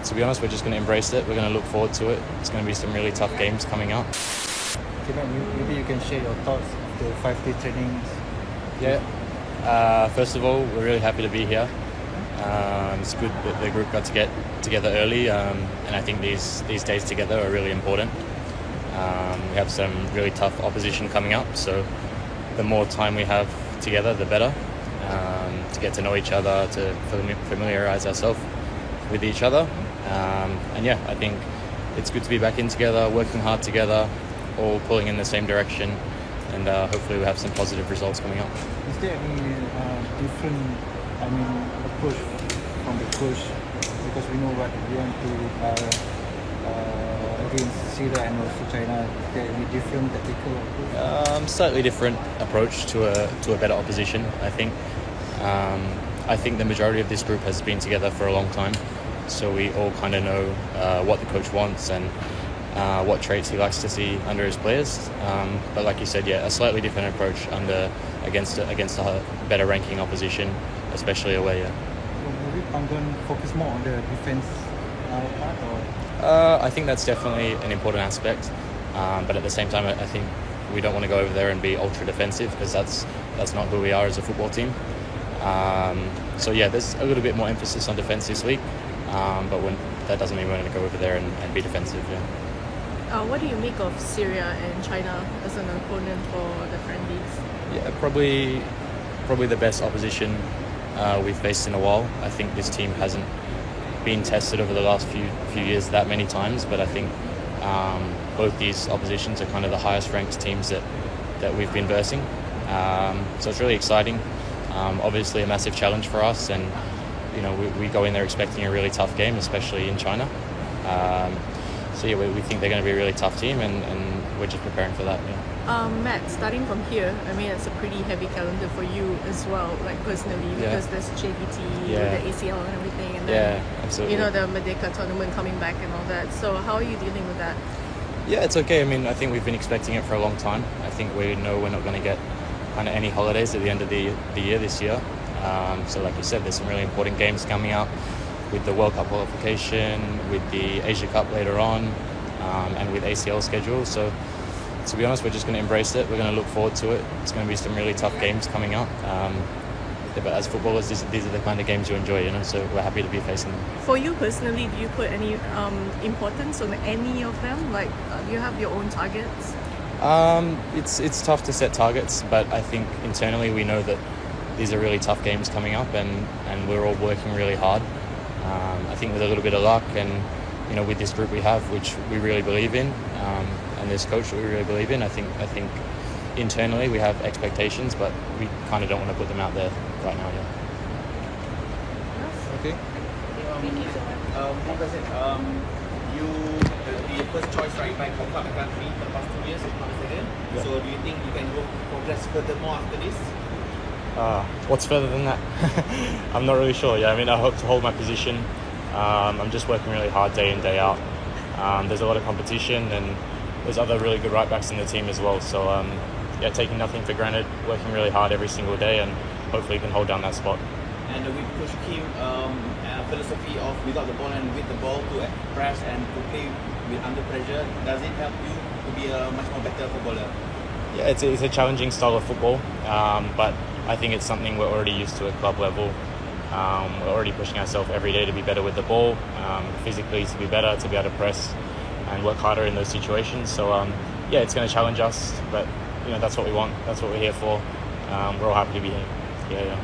to be honest, we're just going to embrace it. We're going to look forward to it. It's going to be some really tough games coming up. Okay, maybe you can share your thoughts of the 5-day trainings. Yeah. First of all, we're really happy to be here. It's good that the group got to get together early, and I think these days together are really important. We have some really tough opposition coming up, so the more time we have together, the better. To get to know each other, to familiarise ourselves with each other. And yeah, I think it's good to be back in together, working hard together, all pulling in the same direction, and hopefully we'll have some positive results coming up. Is there any different, approach from the coach? Because we know what we went to against Syria and also China. Is there any different tactical approach? Slightly different approach to a better opposition, I think. I think the majority of this group has been together for a long time, so we all kind of know what the coach wants and what traits he likes to see under his players. But like you said, yeah, a slightly different approach against a better ranking opposition, especially away. Yeah. Will Panggon focus more on the defense part, or? I think that's definitely an important aspect, but at the same time, I think we don't want to go over there and be ultra defensive, because that's not who we are as a football team. So yeah, there's a little bit more emphasis on defence this week, but that doesn't mean we're going to go over there and be defensive. Yeah. What do you make of Syria and China as an opponent for the friendlies? Yeah, probably the best opposition we've faced in a while. I think this team hasn't been tested over the last few years that many times, but I think both these oppositions are kind of the highest ranked teams that we've been versing. So it's really exciting. Obviously a massive challenge for us, and we go in there expecting a really tough game, especially in China. So yeah, we think they're going to be a really tough team, and we're just preparing for that. Yeah. Matt, starting from here, it's a pretty heavy calendar for you as well, like personally, because there's JVT, the ACL and everything, and then absolutely. The Merdeka tournament coming back and all that. So how are you dealing with that? Yeah, it's okay. I think we've been expecting it for a long time. I think we know we're not going to get kind of any holidays at the end of the year this year. So like you said, there's some really important games coming up with the World Cup qualification, with the Asia Cup later on, and with ACL schedule. So to be honest, we're just going to embrace it. We're going to look forward to it. It's going to be some really tough games coming up. But as footballers, these are the kind of games you enjoy, so we're happy to be facing them. For you personally, do you put any importance on any of them? Like, do you have your own targets? It's tough to set targets, but I think internally we know that these are really tough games coming up, and we're all working really hard. I think with a little bit of luck, and with this group we have, which we really believe in, and this coach that we really believe in, I think internally we have expectations, but we kind of don't want to put them out there right now. Yeah. Okay. You the first choice right back for club and country for the past 2 years, if not mistaken. Yeah. So do you think you can progress furthermore after this? What's further than that? I'm not really sure. Yeah, I hope to hold my position. I'm just working really hard day in, day out. There's a lot of competition, and there's other really good right backs in the team as well. So taking nothing for granted, working really hard every single day, and hopefully can hold down that spot. And with Coach Kim, philosophy of without the ball and with the ball to press and to play with under pressure, does it help you to be a much more better footballer? Yeah, it's a challenging style of football, but I think it's something we're already used to at club level. We're already pushing ourselves every day to be better with the ball, physically to be better, to be able to press and work harder in those situations. So it's going to challenge us, but that's what we want. That's what we're here for. We're all happy to be here. Yeah.